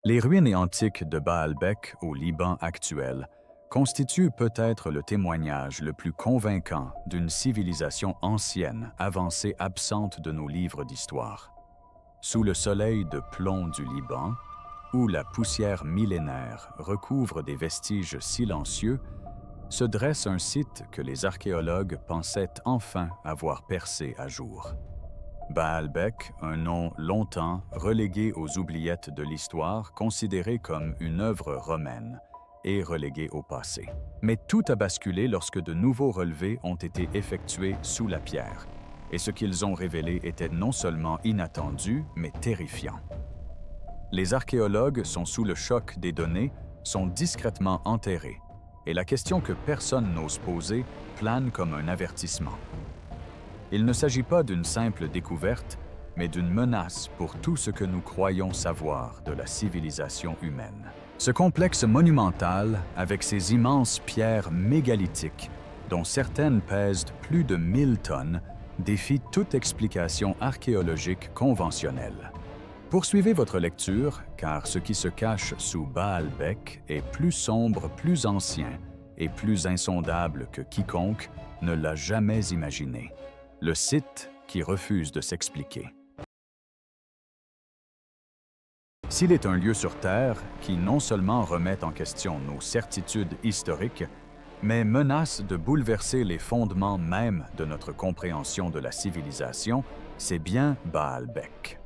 Les ruines antiques de Baalbek au Liban actuel constituent peut-être le témoignage le plus convaincant d'une civilisation ancienne, avancée, absente de nos livres d'histoire. Sous le soleil de plomb du Liban, où la poussière millénaire recouvre des vestiges silencieux, se dresse un site que les archéologues pensaient enfin avoir percé à jour. Baalbek, un nom longtemps relégué aux oubliettes de l'histoire, considéré comme une œuvre romaine et relégué au passé. Mais tout a basculé lorsque de nouveaux relevés ont été effectués sous la pierre, et ce qu'ils ont révélé était non seulement inattendu, mais terrifiant. Les archéologues sont sous le choc des données, sont discrètement enterrés, et la question que personne n'ose poser plane comme un avertissement. Il ne s'agit pas d'une simple découverte, mais d'une menace pour tout ce que nous croyons savoir de la civilisation humaine. Ce complexe monumental, avec ses immenses pierres mégalithiques, dont certaines pèsent plus de 1000 tonnes, défie toute explication archéologique conventionnelle. Poursuivez votre lecture, car ce qui se cache sous Baalbek est plus sombre, plus ancien et plus insondable que quiconque ne l'a jamais imaginé. Le site qui refuse de s'expliquer. S'il est un lieu sur Terre qui non seulement remet en question nos certitudes historiques, mais menace de bouleverser les fondements même de notre compréhension de la civilisation, c'est bien Baalbek.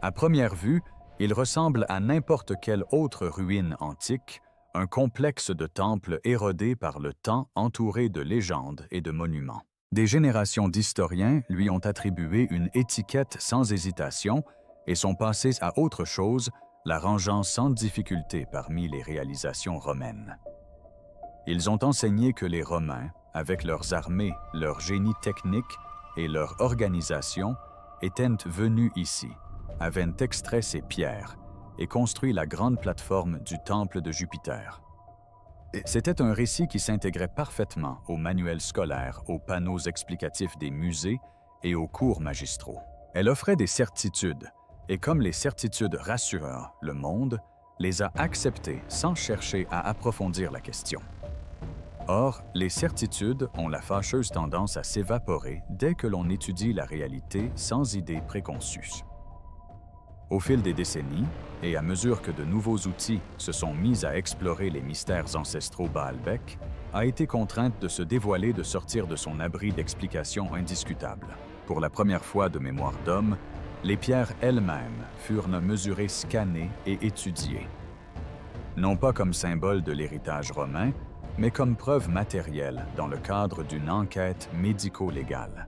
À première vue, il ressemble à n'importe quelle autre ruine antique, un complexe de temples érodés par le temps entouré de légendes et de monuments. Des générations d'historiens lui ont attribué une étiquette sans hésitation et sont passés à autre chose, la rangeant sans difficulté parmi les réalisations romaines. Ils ont enseigné que les Romains, avec leurs armées, leur génie technique et leur organisation, étaient venus ici, avaient extrait ces pierres et construit la grande plateforme du temple de Jupiter. C'était un récit qui s'intégrait parfaitement aux manuels scolaires, aux panneaux explicatifs des musées et aux cours magistraux. Elle offrait des certitudes, et comme les certitudes rassurent le monde, les a acceptées sans chercher à approfondir la question. Or, les certitudes ont la fâcheuse tendance à s'évaporer dès que l'on étudie la réalité sans idée préconçue. Au fil des décennies, et à mesure que de nouveaux outils se sont mis à explorer les mystères ancestraux, Baalbek a été contrainte de se dévoiler, de sortir de son abri d'explications indiscutables. Pour la première fois de mémoire d'homme, les pierres elles-mêmes furent mesurées, scannées et étudiées. Non pas comme symbole de l'héritage romain, mais comme preuve matérielle dans le cadre d'une enquête médico-légale.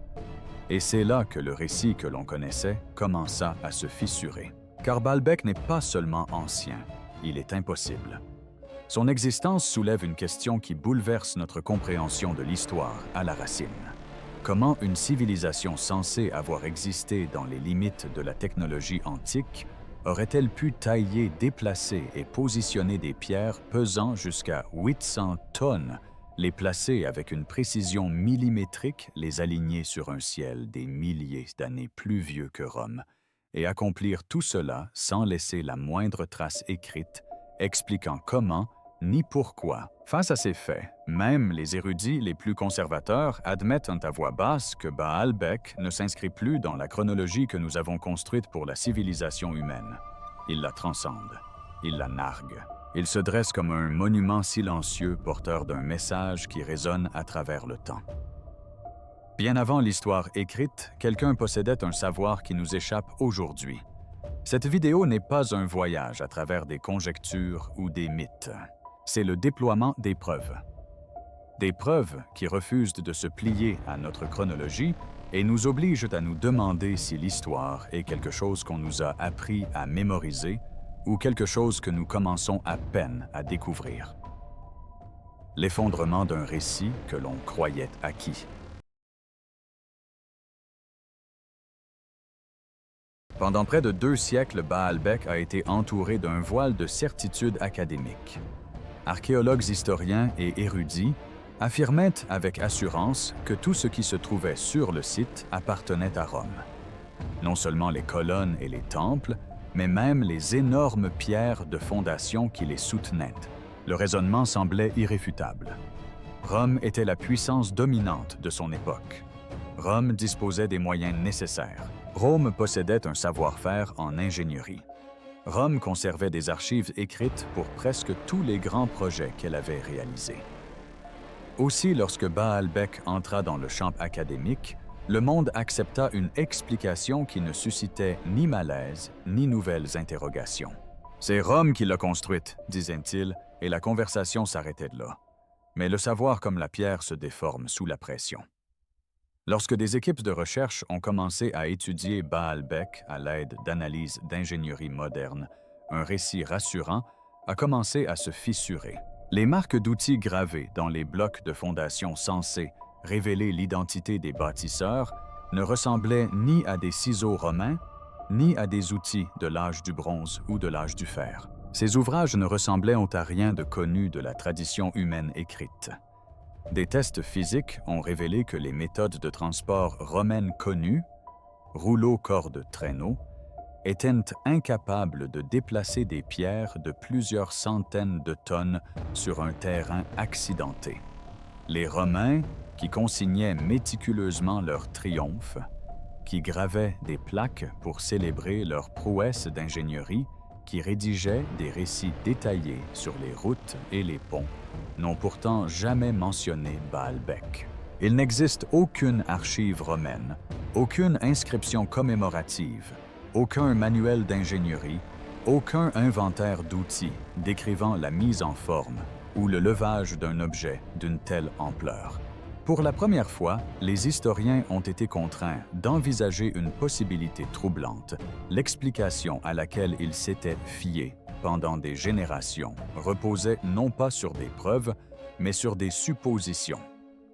Et c'est là que le récit que l'on connaissait commença à se fissurer. Car Baalbek n'est pas seulement ancien, il est impossible. Son existence soulève une question qui bouleverse notre compréhension de l'histoire à la racine. Comment une civilisation censée avoir existé dans les limites de la technologie antique aurait-elle pu tailler, déplacer et positionner des pierres pesant jusqu'à 800 tonnes, les placer avec une précision millimétrique, les aligner sur un ciel des milliers d'années plus vieux que Rome, et accomplir tout cela sans laisser la moindre trace écrite, expliquant comment ni pourquoi. Face à ces faits, même les érudits les plus conservateurs admettent à voix basse que Baalbek ne s'inscrit plus dans la chronologie que nous avons construite pour la civilisation humaine. Ils la transcendent, ils la narguent. Il se dresse comme un monument silencieux porteur d'un message qui résonne à travers le temps. Bien avant l'histoire écrite, quelqu'un possédait un savoir qui nous échappe aujourd'hui. Cette vidéo n'est pas un voyage à travers des conjectures ou des mythes. C'est le déploiement des preuves. Des preuves qui refusent de se plier à notre chronologie et nous obligent à nous demander si l'histoire est quelque chose qu'on nous a appris à mémoriser ou quelque chose que nous commençons à peine à découvrir. L'effondrement d'un récit que l'on croyait acquis. Pendant près de 2 siècles, Baalbek a été entouré d'un voile de certitudes académiques. Archéologues, historiens et érudits affirmaient avec assurance que tout ce qui se trouvait sur le site appartenait à Rome. Non seulement les colonnes et les temples, mais même les énormes pierres de fondation qui les soutenaient. Le raisonnement semblait irréfutable. Rome était la puissance dominante de son époque. Rome disposait des moyens nécessaires. Rome possédait un savoir-faire en ingénierie. Rome conservait des archives écrites pour presque tous les grands projets qu'elle avait réalisés. Aussi, lorsque Baalbek entra dans le champ académique, le monde accepta une explication qui ne suscitait ni malaise ni nouvelles interrogations. « C'est Rome qui l'a construite », disait-il, et la conversation s'arrêtait là. Mais le savoir comme la pierre se déforme sous la pression. Lorsque des équipes de recherche ont commencé à étudier Baalbek à l'aide d'analyses d'ingénierie moderne, un récit rassurant a commencé à se fissurer. Les marques d'outils gravées dans les blocs de fondation censés révéler l'identité des bâtisseurs ne ressemblaient ni à des ciseaux romains, ni à des outils de l'âge du bronze ou de l'âge du fer. Ces ouvrages ne ressemblaient à rien de connu de la tradition humaine écrite. Des tests physiques ont révélé que les méthodes de transport romaines connues, rouleaux cordes traîneaux, étaient incapables de déplacer des pierres de plusieurs centaines de tonnes sur un terrain accidenté. Les Romains, qui consignaient méticuleusement leur triomphe, qui gravaient des plaques pour célébrer leur prouesse d'ingénierie, qui rédigeaient des récits détaillés sur les routes et les ponts, n'ont pourtant jamais mentionné Baalbek. Il n'existe aucune archive romaine, aucune inscription commémorative, aucun manuel d'ingénierie, aucun inventaire d'outils décrivant la mise en forme ou le levage d'un objet d'une telle ampleur. Pour la première fois, les historiens ont été contraints d'envisager une possibilité troublante. L'explication à laquelle ils s'étaient fiés pendant des générations reposait non pas sur des preuves, mais sur des suppositions.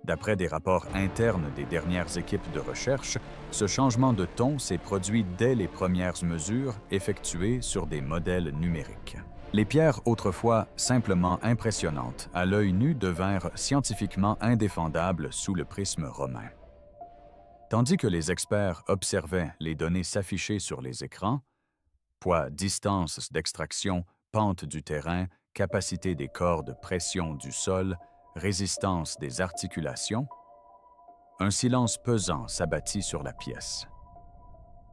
D'après des rapports internes des dernières équipes de recherche, ce changement de ton s'est produit dès les premières mesures effectuées sur des modèles numériques. Les pierres autrefois simplement impressionnantes à l'œil nu devinrent scientifiquement indéfendables sous le prisme romain. Tandis que les experts observaient les données s'afficher sur les écrans, poids, distance d'extraction, pente du terrain, capacité des cordes, pression du sol, résistance des articulations, un silence pesant s'abattit sur la pièce.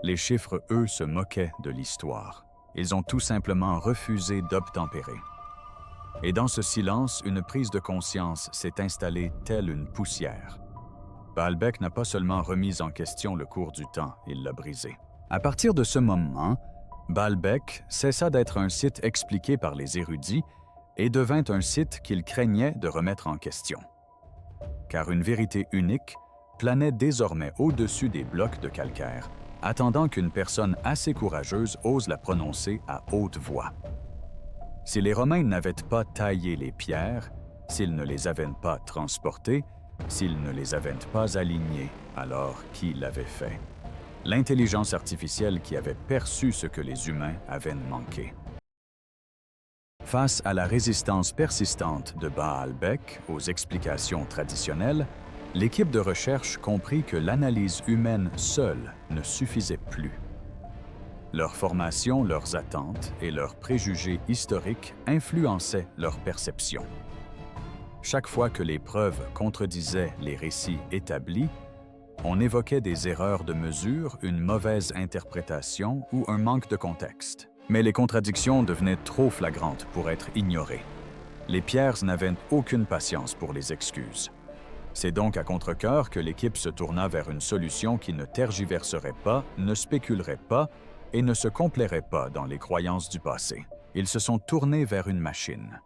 Les chiffres, eux, se moquaient de l'histoire. Ils ont tout simplement refusé d'obtempérer. Et dans ce silence, une prise de conscience s'est installée telle une poussière. Baalbek n'a pas seulement remis en question le cours du temps, il l'a brisé. À partir de ce moment, Baalbek cessa d'être un site expliqué par les érudits et devint un site qu'ils craignaient de remettre en question. Car une vérité unique planait désormais au-dessus des blocs de calcaire, attendant qu'une personne assez courageuse ose la prononcer à haute voix. Si les Romains n'avaient pas taillé les pierres, s'ils ne les avaient pas transportées, s'ils ne les avaient pas alignées, alors qui l'avait fait? L'intelligence artificielle qui avait perçu ce que les humains avaient manqué. Face à la résistance persistante de Baalbek aux explications traditionnelles, l'équipe de recherche comprit que l'analyse humaine seule ne suffisait plus. Leur formation, leurs attentes et leurs préjugés historiques influençaient leur perception. Chaque fois que les preuves contredisaient les récits établis, on évoquait des erreurs de mesure, une mauvaise interprétation ou un manque de contexte. Mais les contradictions devenaient trop flagrantes pour être ignorées. Les Pierres n'avaient aucune patience pour les excuses. C'est donc à contre-cœur que l'équipe se tourna vers une solution qui ne tergiverserait pas, ne spéculerait pas et ne se complairait pas dans les croyances du passé. Ils se sont tournés vers une machine.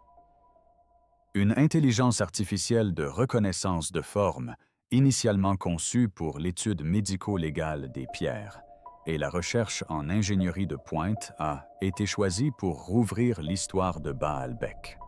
Une intelligence artificielle de reconnaissance de forme, initialement conçue pour l'étude médico-légale des pierres, et la recherche en ingénierie de pointe a été choisie pour rouvrir l'histoire de Baalbek.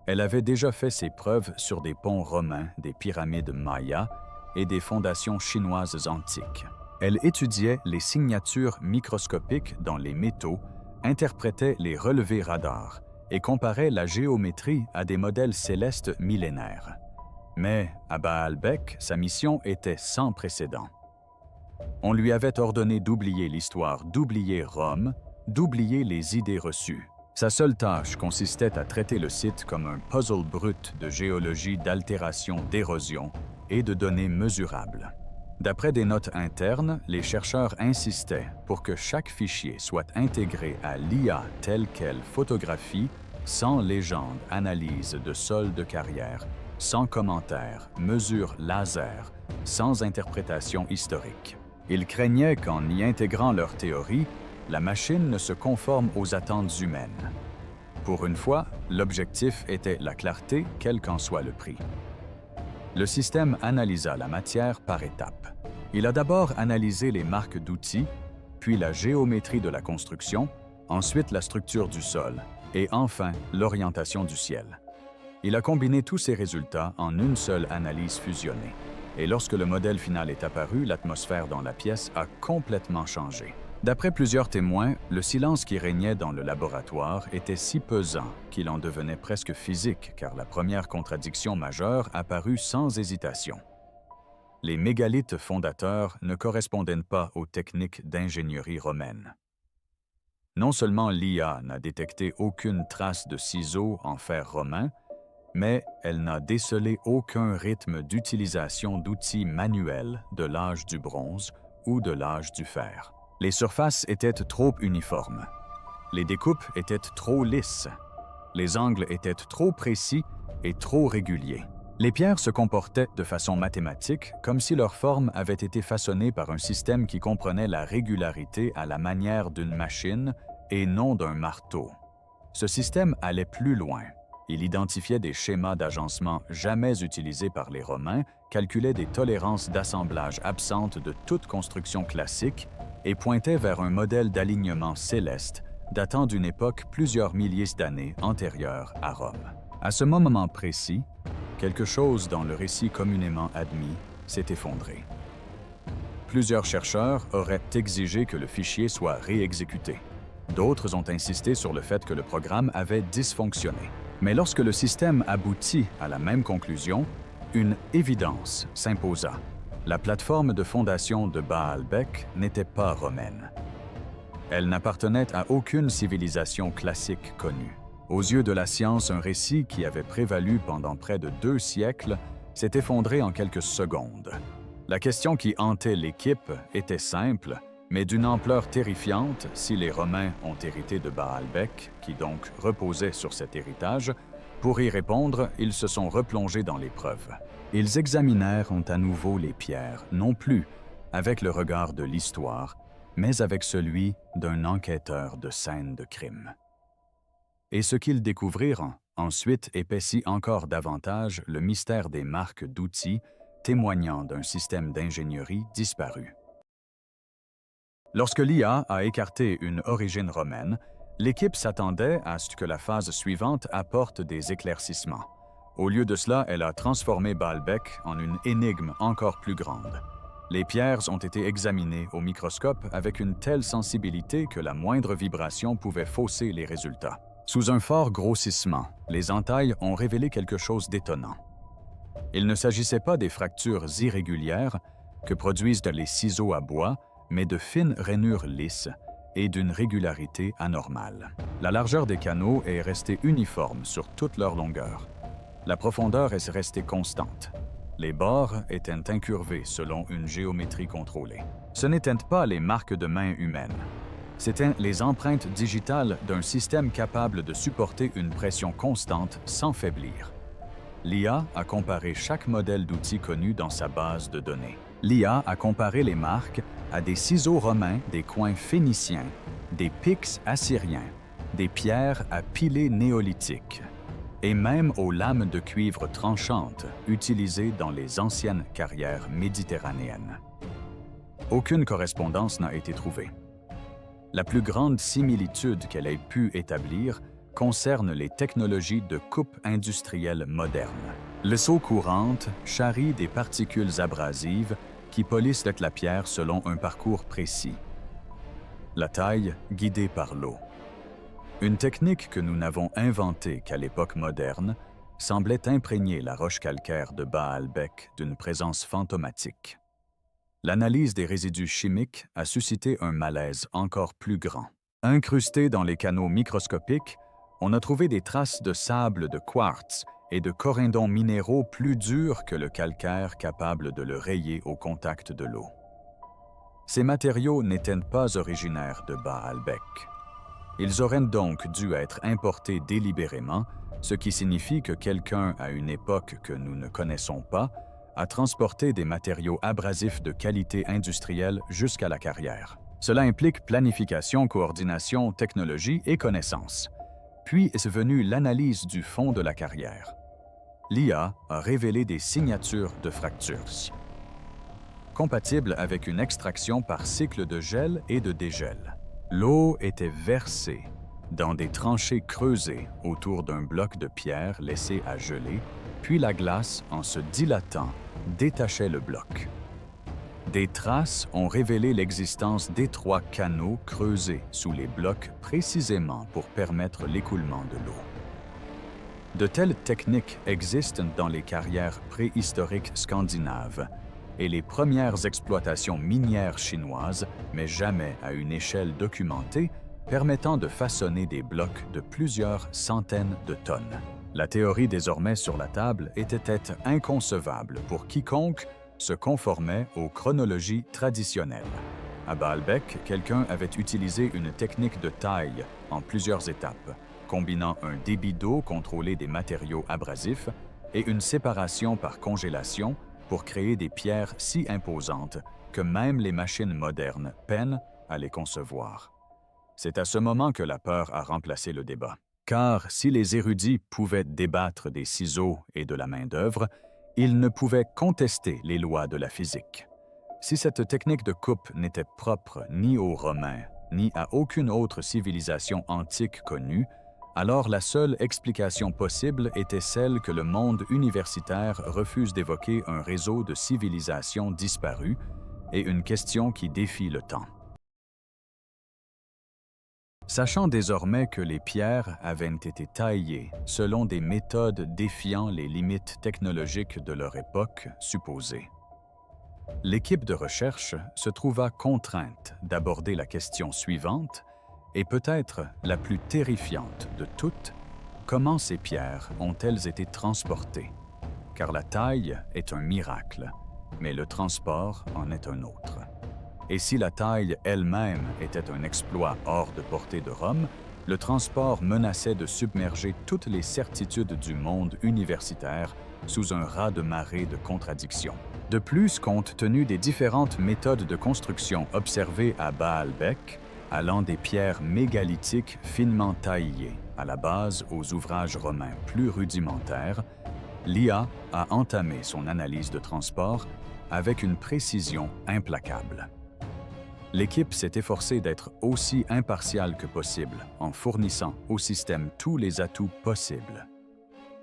Elle avait déjà fait ses preuves sur des ponts romains, des pyramides mayas et des fondations chinoises antiques. Elle étudiait les signatures microscopiques dans les métaux, interprétait les relevés radars et comparait la géométrie à des modèles célestes millénaires. Mais à Baalbek, sa mission était sans précédent. On lui avait ordonné d'oublier l'histoire, d'oublier Rome, d'oublier les idées reçues. Sa seule tâche consistait à traiter le site comme un puzzle brut de géologie, d'altération, d'érosion et de données mesurables. D'après des notes internes, les chercheurs insistaient pour que chaque fichier soit intégré à l'IA telle qu'elle photographie, sans légende, analyse de sol de carrière, sans commentaires, mesure laser, sans interprétation historique. Ils craignaient qu'en y intégrant leur théorie, la machine ne se conforme aux attentes humaines. Pour une fois, l'objectif était la clarté, quel qu'en soit le prix. Le système analysa la matière par étapes. Il a d'abord analysé les marques d'outils, puis la géométrie de la construction, ensuite la structure du sol, et enfin l'orientation du ciel. Il a combiné tous ces résultats en une seule analyse fusionnée. Et lorsque le modèle final est apparu, l'atmosphère dans la pièce a complètement changé. D'après plusieurs témoins, le silence qui régnait dans le laboratoire était si pesant qu'il en devenait presque physique, car la première contradiction majeure apparut sans hésitation. Les mégalithes fondateurs ne correspondaient pas aux techniques d'ingénierie romaine. Non seulement l'IA n'a détecté aucune trace de ciseaux en fer romain, mais elle n'a décelé aucun rythme d'utilisation d'outils manuels de l'âge du bronze ou de l'âge du fer. Les surfaces étaient trop uniformes. Les découpes étaient trop lisses. Les angles étaient trop précis et trop réguliers. Les pierres se comportaient de façon mathématique, comme si leur forme avait été façonnée par un système qui comprenait la régularité à la manière d'une machine et non d'un marteau. Ce système allait plus loin. Il identifiait des schémas d'agencement jamais utilisés par les Romains, calculait des tolérances d'assemblage absentes de toute construction classique et pointait vers un modèle d'alignement céleste datant d'une époque plusieurs milliers d'années antérieure à Rome. À ce moment précis, quelque chose dans le récit communément admis s'est effondré. Plusieurs chercheurs auraient exigé que le fichier soit réexécuté. D'autres ont insisté sur le fait que le programme avait dysfonctionné. Mais lorsque le système aboutit à la même conclusion, une évidence s'imposa. La plateforme de fondation de Baalbek n'était pas romaine. Elle n'appartenait à aucune civilisation classique connue. Aux yeux de la science, un récit qui avait prévalu pendant près de 2 siècles s'est effondré en quelques secondes. La question qui hantait l'équipe était simple, mais d'une ampleur terrifiante si les Romains ont hérité de Baalbek, qui donc reposait sur cet héritage. Pour y répondre, ils se sont replongés dans l'épreuve. Ils examinèrent à nouveau les pierres, non plus avec le regard de l'histoire, mais avec celui d'un enquêteur de scènes de crime. Et ce qu'ils découvrirent ensuite épaissit encore davantage le mystère des marques d'outils témoignant d'un système d'ingénierie disparu. Lorsque l'IA a écarté une origine romaine, l'équipe s'attendait à ce que la phase suivante apporte des éclaircissements. Au lieu de cela, elle a transformé Baalbek en une énigme encore plus grande. Les pierres ont été examinées au microscope avec une telle sensibilité que la moindre vibration pouvait fausser les résultats. Sous un fort grossissement, les entailles ont révélé quelque chose d'étonnant. Il ne s'agissait pas des fractures irrégulières que produisent les ciseaux à bois, mais de fines rainures lisses et d'une régularité anormale. La largeur des canaux est restée uniforme sur toute leur longueur. La profondeur est restée constante. Les bords étaient incurvés selon une géométrie contrôlée. Ce n'étaient pas les marques de main humaines. C'étaient les empreintes digitales d'un système capable de supporter une pression constante sans faiblir. L'IA a comparé chaque modèle d'outil connu dans sa base de données. L'IA a comparé les marques à des ciseaux romains, des coins phéniciens, des pics assyriens, des pierres à pilets néolithiques, et même aux lames de cuivre tranchantes utilisées dans les anciennes carrières méditerranéennes. Aucune correspondance n'a été trouvée. La plus grande similitude qu'elle ait pu établir concerne les technologies de coupe industrielle moderne. Le seau courante charrie des particules abrasives qui polissent la pierre selon un parcours précis. La taille guidée par l'eau. Une technique que nous n'avons inventée qu'à l'époque moderne semblait imprégner la roche calcaire de Baalbek d'une présence fantomatique. L'analyse des résidus chimiques a suscité un malaise encore plus grand. Incrustés dans les canaux microscopiques, on a trouvé des traces de sable de quartz et de corindons minéraux plus durs que le calcaire capable de le rayer au contact de l'eau. Ces matériaux n'étaient pas originaires de Baalbek. Ils auraient donc dû être importés délibérément, ce qui signifie que quelqu'un à une époque que nous ne connaissons pas a transporté des matériaux abrasifs de qualité industrielle jusqu'à la carrière. Cela implique planification, coordination, technologie et connaissance. Puis est venue l'analyse du fond de la carrière. L'IA a révélé des signatures de fractures, compatibles avec une extraction par cycle de gel et de dégel. L'eau était versée dans des tranchées creusées autour d'un bloc de pierre laissé à geler, puis la glace, en se dilatant, détachait le bloc. Des traces ont révélé l'existence d'étroits canaux creusés sous les blocs précisément pour permettre l'écoulement de l'eau. De telles techniques existent dans les carrières préhistoriques scandinaves et les premières exploitations minières chinoises, mais jamais à une échelle documentée, permettant de façonner des blocs de plusieurs centaines de tonnes. La théorie désormais sur la table était inconcevable pour quiconque se conformait aux chronologies traditionnelles. À Baalbek, quelqu'un avait utilisé une technique de taille en plusieurs étapes, combinant un débit d'eau contrôlé des matériaux abrasifs et une séparation par congélation pour créer des pierres si imposantes que même les machines modernes peinent à les concevoir. C'est à ce moment que la peur a remplacé le débat. Car si les érudits pouvaient débattre des ciseaux et de la main-d'œuvre, ils ne pouvaient contester les lois de la physique. Si cette technique de coupe n'était propre ni aux Romains, ni à aucune autre civilisation antique connue, alors la seule explication possible était celle que le monde universitaire refuse d'évoquer un réseau de civilisations disparues et une question qui défie le temps. Sachant désormais que les pierres avaient été taillées selon des méthodes défiant les limites technologiques de leur époque supposée, l'équipe de recherche se trouva contrainte d'aborder la question suivante et peut-être la plus terrifiante de toutes: comment ces pierres ont-elles été transportées? Car la taille est un miracle, mais le transport en est un autre. Et si la taille elle-même était un exploit hors de portée de Rome, le transport menaçait de submerger toutes les certitudes du monde universitaire sous un raz-de-marée de contradictions. De plus, compte tenu des différentes méthodes de construction observées à Baalbek, allant des pierres mégalithiques finement taillées à la base aux ouvrages romains plus rudimentaires, l'IA a entamé son analyse de transport avec une précision implacable. L'équipe s'est efforcée d'être aussi impartiale que possible en fournissant au système tous les atouts possibles.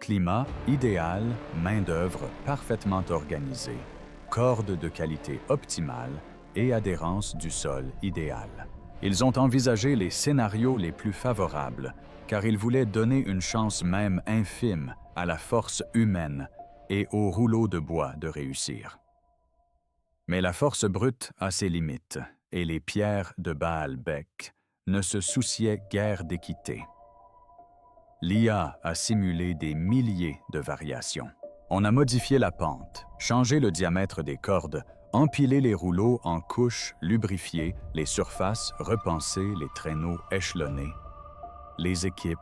Climat idéal, main-d'œuvre parfaitement organisée, cordes de qualité optimale et adhérence du sol idéale. Ils ont envisagé les scénarios les plus favorables, car ils voulaient donner une chance même infime à la force humaine et au rouleau de bois de réussir. Mais la force brute a ses limites, et les pierres de Baalbek ne se souciaient guère d'équité. L'IA a simulé des milliers de variations. On a modifié la pente, changé le diamètre des cordes, empilé les rouleaux en couches lubrifiées, les surfaces repensées, les traîneaux échelonnés, les équipes,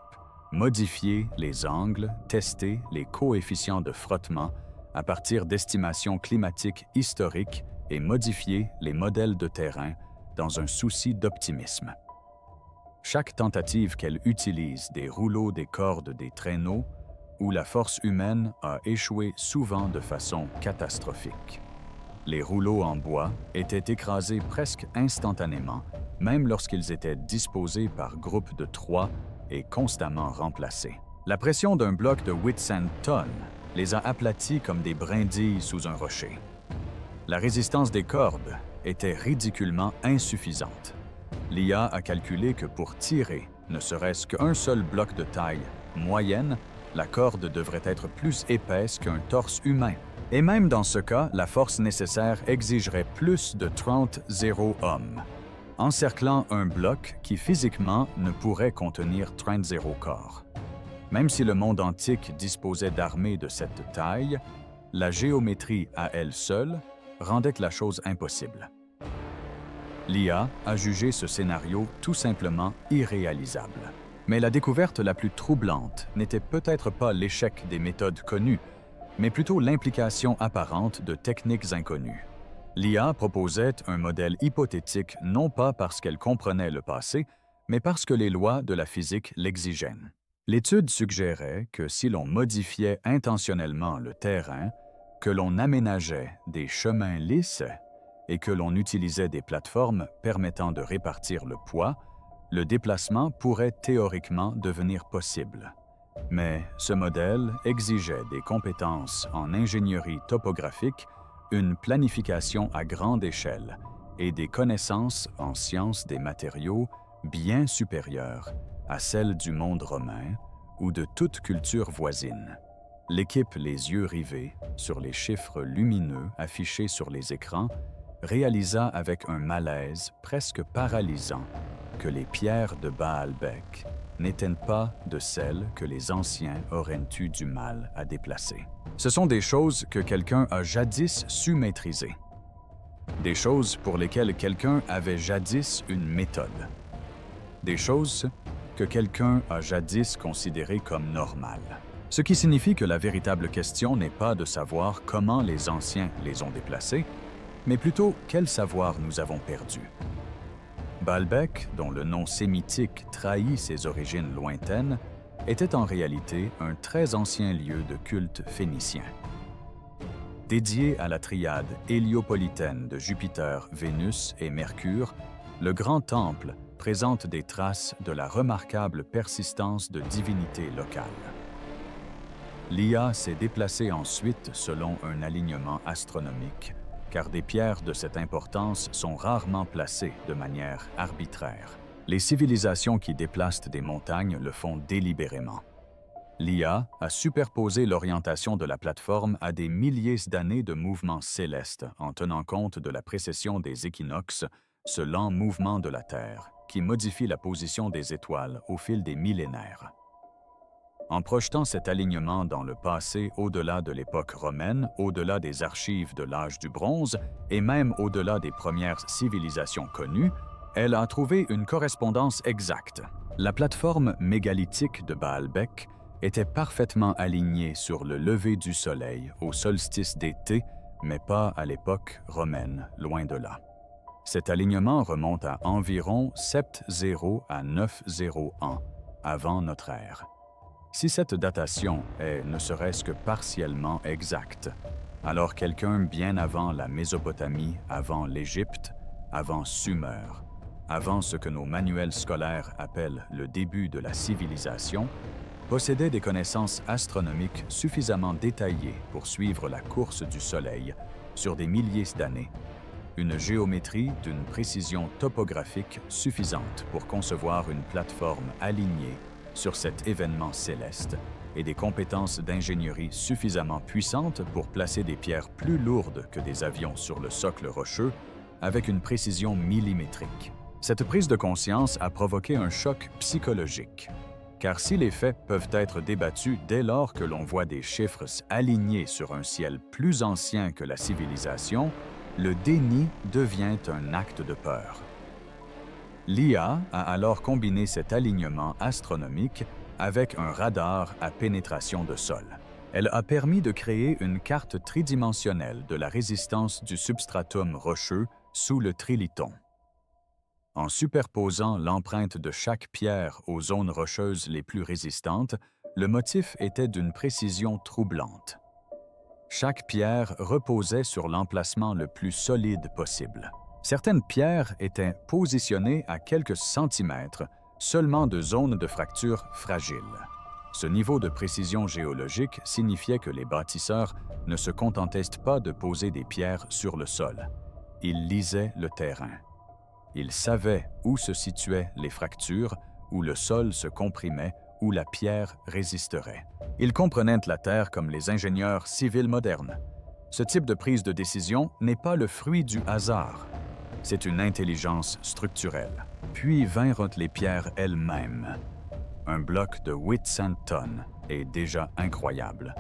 modifié les angles, testé les coefficients de frottement à partir d'estimations climatiques historiques et modifié les modèles de terrain dans un souci d'optimisme. Chaque tentative qu'elle utilise des rouleaux, des cordes, des traîneaux, où la force humaine a échoué souvent de façon catastrophique. Les rouleaux en bois étaient écrasés presque instantanément, même lorsqu'ils étaient disposés par groupes de 3 et constamment remplacés. La pression d'un bloc de 800 tonnes les a aplatis comme des brindilles sous un rocher. La résistance des cordes était ridiculement insuffisante. L'IA a calculé que pour tirer ne serait-ce qu'un seul bloc de taille moyenne, la corde devrait être plus épaisse qu'un torse humain. Et même dans ce cas, la force nécessaire exigerait plus de 30 hommes, encerclant un bloc qui physiquement ne pourrait contenir 30 corps. Même si le monde antique disposait d'armées de cette taille, la géométrie à elle seule rendait la chose impossible. L'IA a jugé ce scénario tout simplement irréalisable. Mais la découverte la plus troublante n'était peut-être pas l'échec des méthodes connues, mais plutôt l'implication apparente de techniques inconnues. L'IA proposait un modèle hypothétique non pas parce qu'elle comprenait le passé, mais parce que les lois de la physique l'exigeaient. L'étude suggérait que si l'on modifiait intentionnellement le terrain, que l'on aménageait des chemins lisses et que l'on utilisait des plateformes permettant de répartir le poids, le déplacement pourrait théoriquement devenir possible. Mais ce modèle exigeait des compétences en ingénierie topographique, une planification à grande échelle et des connaissances en sciences des matériaux bien supérieures à celles du monde romain ou de toute culture voisine. L'équipe les yeux rivés sur les chiffres lumineux affichés sur les écrans réalisa avec un malaise presque paralysant que les pierres de Baalbek n'étaient pas de celles que les anciens auraient eu du mal à déplacer. Ce sont des choses que quelqu'un a jadis su maîtriser. Des choses pour lesquelles quelqu'un avait jadis une méthode. Des choses que quelqu'un a jadis considérées comme normales. Ce qui signifie que la véritable question n'est pas de savoir comment les anciens les ont déplacés, mais plutôt quel savoir nous avons perdu. Baalbek, dont le nom sémitique trahit ses origines lointaines, était en réalité un très ancien lieu de culte phénicien. Dédié à la triade héliopolitaine de Jupiter, Vénus et Mercure, le grand temple présente des traces de la remarquable persistance de divinités locales. L'IA s'est déplacée ensuite selon un alignement astronomique, car des pierres de cette importance sont rarement placées de manière arbitraire. Les civilisations qui déplacent des montagnes le font délibérément. L'IA a superposé l'orientation de la plateforme à des milliers d'années de mouvements célestes en tenant compte de la précession des équinoxes, ce lent mouvement de la Terre qui modifie la position des étoiles au fil des millénaires. En projetant cet alignement dans le passé au-delà de l'époque romaine, au-delà des archives de l'âge du bronze et même au-delà des premières civilisations connues, elle a trouvé une correspondance exacte. La plateforme mégalithique de Baalbek était parfaitement alignée sur le lever du soleil au solstice d'été, mais pas à l'époque romaine, loin de là. Cet alignement remonte à environ 70 à 90 ans avant notre ère. Si cette datation est ne serait-ce que partiellement exacte, alors quelqu'un bien avant la Mésopotamie, avant l'Égypte, avant Sumer, avant ce que nos manuels scolaires appellent le début de la civilisation, possédait des connaissances astronomiques suffisamment détaillées pour suivre la course du Soleil sur des milliers d'années, une géométrie d'une précision topographique suffisante pour concevoir une plateforme alignée sur cet événement céleste et des compétences d'ingénierie suffisamment puissantes pour placer des pierres plus lourdes que des avions sur le socle rocheux avec une précision millimétrique. Cette prise de conscience a provoqué un choc psychologique, car si les faits peuvent être débattus dès lors que l'on voit des chiffres alignés sur un ciel plus ancien que la civilisation, le déni devient un acte de peur. L'IA a alors combiné cet alignement astronomique avec un radar à pénétration de sol. Elle a permis de créer une carte tridimensionnelle de la résistance du substratum rocheux sous le Triliton. En superposant l'empreinte de chaque pierre aux zones rocheuses les plus résistantes, le motif était d'une précision troublante. Chaque pierre reposait sur l'emplacement le plus solide possible. Certaines pierres étaient positionnées à quelques centimètres seulement de zones de fracture fragiles. Ce niveau de précision géologique signifiait que les bâtisseurs ne se contentaient pas de poser des pierres sur le sol. Ils lisaient le terrain. Ils savaient où se situaient les fractures, où le sol se comprimait, où la pierre résisterait. Ils comprenaient la Terre comme les ingénieurs civils modernes. Ce type de prise de décision n'est pas le fruit du hasard. C'est une intelligence structurelle. Puis vinrent les pierres elles-mêmes. Un bloc de 800 tonnes est déjà incroyable.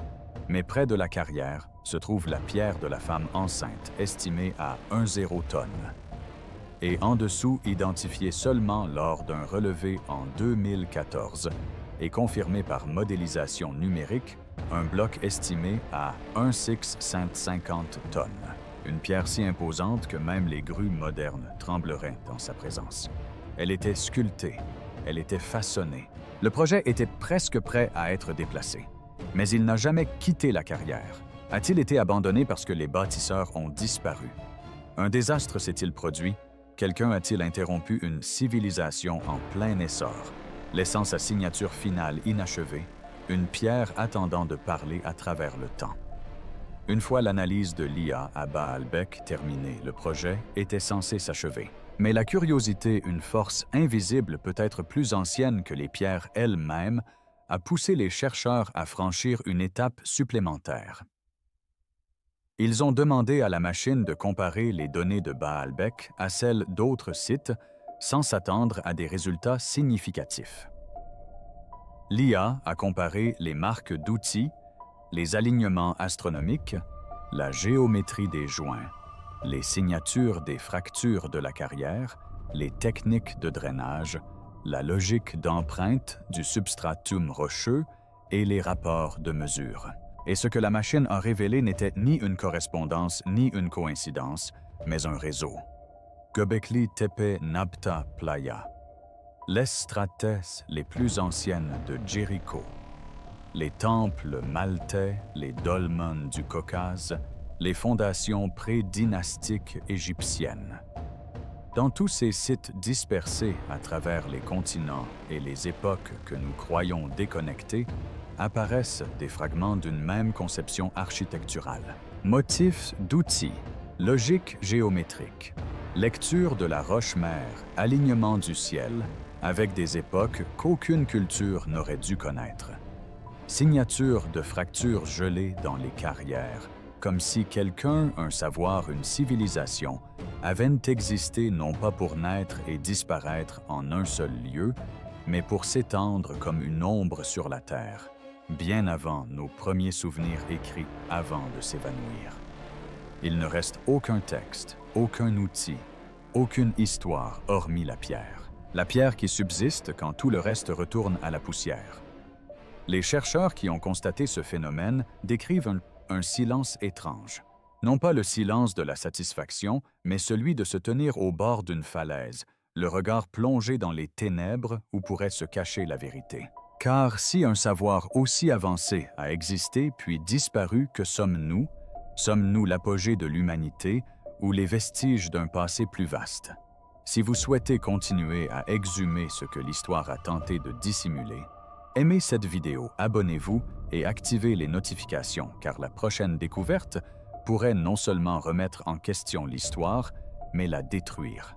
Mais près de la carrière se trouve la pierre de la femme enceinte, estimée à 10 tonnes. Et en dessous, identifiée seulement lors d'un relevé en 2014 et confirmé par modélisation numérique, un bloc estimé à 1,650 tonnes. Une pierre si imposante que même les grues modernes trembleraient dans sa présence. Elle était sculptée, elle était façonnée. Le projet était presque prêt à être déplacé. Mais il n'a jamais quitté la carrière. A-t-il été abandonné parce que les bâtisseurs ont disparu? Un désastre s'est-il produit? Quelqu'un a-t-il interrompu une civilisation en plein essor, laissant sa signature finale inachevée, une pierre attendant de parler à travers le temps? Une fois l'analyse de l'IA à Baalbek terminée, le projet était censé s'achever. Mais la curiosité, une force invisible peut-être plus ancienne que les pierres elles-mêmes, a poussé les chercheurs à franchir une étape supplémentaire. Ils ont demandé à la machine de comparer les données de Baalbek à celles d'autres sites sans s'attendre à des résultats significatifs. L'IA a comparé les marques d'outils, les alignements astronomiques, la géométrie des joints, les signatures des fractures de la carrière, les techniques de drainage, la logique d'empreinte du substratum rocheux et les rapports de mesure. Et ce que la machine a révélé n'était ni une correspondance ni une coïncidence, mais un réseau. Göbekli Tepe Nabta Playa, les strates les plus anciennes de Jéricho, les temples maltais, les dolmens du Caucase, les fondations pré-dynastiques égyptiennes. Dans tous ces sites dispersés à travers les continents et les époques que nous croyons déconnectés, apparaissent des fragments d'une même conception architecturale. Motifs d'outils, logique géométrique, lecture de la roche-mère, alignement du ciel, avec des époques qu'aucune culture n'aurait dû connaître. Signature de fractures gelées dans les carrières, comme si quelqu'un, un savoir, une civilisation, avaient existé non pas pour naître et disparaître en un seul lieu, mais pour s'étendre comme une ombre sur la terre, bien avant nos premiers souvenirs écrits avant de s'évanouir. Il ne reste aucun texte, aucun outil, aucune histoire hormis la pierre qui subsiste quand tout le reste retourne à la poussière. Les chercheurs qui ont constaté ce phénomène décrivent un silence étrange. Non pas le silence de la satisfaction, mais celui de se tenir au bord d'une falaise, le regard plongé dans les ténèbres où pourrait se cacher la vérité. Car si un savoir aussi avancé a existé puis disparu, que sommes-nous? Sommes-nous l'apogée de l'humanité ou les vestiges d'un passé plus vaste? Si vous souhaitez continuer à exhumer ce que l'histoire a tenté de dissimuler, aimez cette vidéo, abonnez-vous et activez les notifications, car la prochaine découverte pourrait non seulement remettre en question l'histoire, mais la détruire.